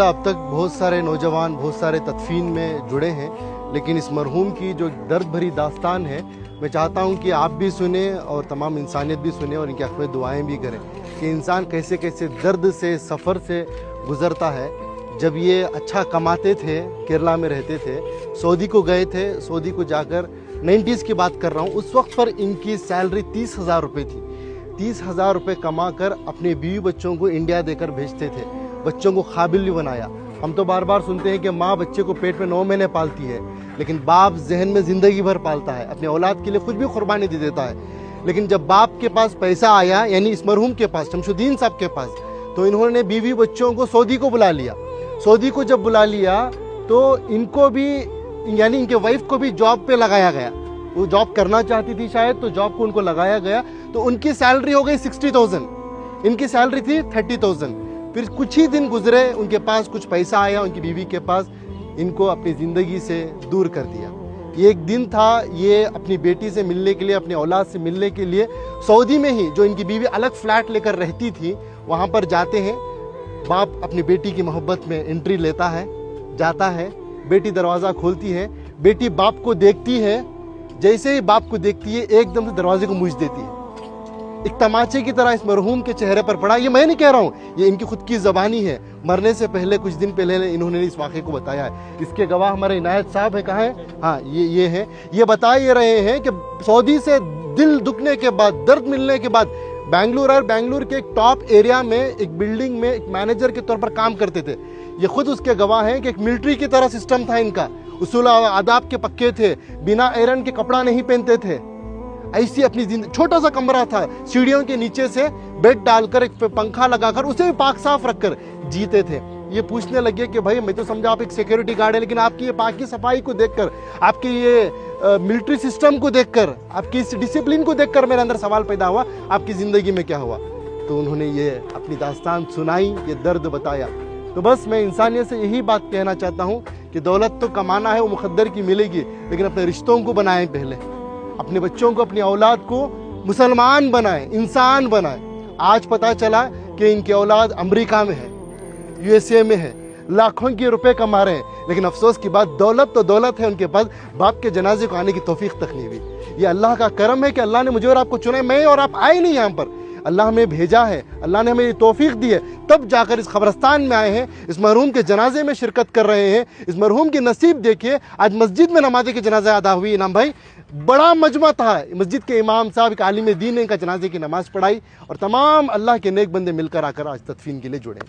अब तक बहुत सारे नौजवान बहुत सारे तदफीन में जुड़े हैं, लेकिन इस मरहूम की जो दर्द भरी दास्तान है, मैं चाहता हूं कि आप भी सुने और तमाम इंसानियत भी सुने और इनके हक़ में दुआएं भी करें कि इंसान कैसे कैसे दर्द से सफ़र से गुज़रता है। जब ये अच्छा कमाते थे, केरला में रहते थे, सऊदी को गए थे, सऊदी को जाकर 90s की बात कर रहा हूँ, उस वक्त पर इनकी सैलरी 30,000 रुपये थी। 30,000 रुपये कमा कर अपने बीवी बच्चों को इंडिया देकर भेजते थे, बच्चों को काबिल भी बनाया। हम तो बार बार सुनते हैं कि माँ बच्चे को पेट में 9 महीने पालती है, लेकिन बाप जहन में ज़िंदगी भर पालता है, अपने औलाद के लिए कुछ भी कुर्बानी दे देता है। लेकिन जब बाप के पास पैसा आया, यानी इस मरहूम के पास, शमशुद्दीन साहब के पास, तो इन्होंने बीवी बच्चों को सऊदी को बुला लिया। सऊदी को जब बुला लिया तो इनको भी, यानी इनके वाइफ को भी जॉब पे लगाया गया। वो जॉब करना चाहती थी शायद, तो जॉब को उनको लगाया गया, तो उनकी सैलरी हो गई 60,000, इनकी सैलरी थी 30,000। फिर कुछ ही दिन गुजरे, उनके पास कुछ पैसा आया, उनकी बीवी के पास, इनको अपनी ज़िंदगी से दूर कर दिया। ये एक दिन था, ये अपनी बेटी से मिलने के लिए, अपने औलाद से मिलने के लिए सऊदी में ही, जो इनकी बीवी अलग फ्लैट लेकर रहती थी, वहाँ पर जाते हैं। बाप अपनी बेटी की मोहब्बत में एंट्री लेता है, जाता है, बेटी दरवाज़ा खोलती है, बेटी बाप को देखती है, जैसे ही बाप को देखती है एकदम से दरवाजे को मूछ देती है। एक तमाचे की तरह इस मरहूम के चेहरे पर पड़ा। ये मैं नहीं कह रहा हूँ, ये इनकी खुद की ज़बानी है। मरने से पहले, कुछ दिन पहले इन्होंने इस वाक़े को बताया है। इसके गवाह हमारे इनायत साहब है, कहाँ है? हाँ, ये है। ये बता ये रहे हैं कि सऊदी से दिल दुखने के बाद, दर्द मिलने के बाद, बेंगलुरु के एक टॉप एरिया में एक बिल्डिंग में एक मैनेजर के तौर पर काम करते थे। ये खुद उसके गवाह हैं कि एक मिलिट्री की तरह सिस्टम था इनका, उसूल आदाब के पक्के थे, बिना आयरन के कपड़ा नहीं पहनते थे। ऐसी अपनी जिंदगी, छोटा सा कमरा था, सीढ़ियों के नीचे से बेड डालकर, एक पंखा लगाकर, उसे भी पाक साफ रखकर जीते थे। ये पूछने लगे कि भाई, मैं तो समझा आप एक सिक्योरिटी गार्ड है, लेकिन आपकी ये पाकी सफाई को देखकर, आपकी ये मिलिट्री सिस्टम को देखकर, आपकी इस डिसिप्लिन को देखकर मेरे अंदर सवाल पैदा हुआ, आपकी ज़िंदगी में क्या हुआ? तो उन्होंने ये अपनी दास्तान सुनाई, ये दर्द बताया। तो बस मैं इंसानियत से यही बात कहना चाहता हूँ कि दौलत तो कमाना है, वो मुकद्दर की मिलेगी, लेकिन अपने रिश्तों को बनाएं पहले, अपने बच्चों को, अपनी औलाद को मुसलमान बनाएं, इंसान बनाएं। आज पता चला कि इनकी औलाद अमेरिका में है, USA में है, लाखों के रुपए कमा रहे हैं, लेकिन अफसोस की बात, दौलत तो दौलत है उनके पास, बाप के जनाजे को आने की तौफीक तक नहीं हुई। ये अल्लाह का करम है कि अल्लाह ने मुझे और आपको चुना है। मैं और आप आए नहीं यहाँ पर, अल्लाह हमें भेजा है, अल्लाह ने हमें ये तौफीक दी है, तब जाकर इस कब्रस्तान में आए हैं, इस मरहूम के जनाजे में शिरकत कर रहे हैं। इस मरहूम की नसीब देखिए, आज मस्जिद में नमाज़ की जनाजा अदा हुई। इनाम भाई, बड़ा मजमा था, मस्जिद के इमाम साहब, एक आलिम दीन ने इनका जनाजे की नमाज़ पढ़ाई, और तमाम अल्लाह के नेक बंदे मिलकर आकर आज तदफीन के लिए जुड़े।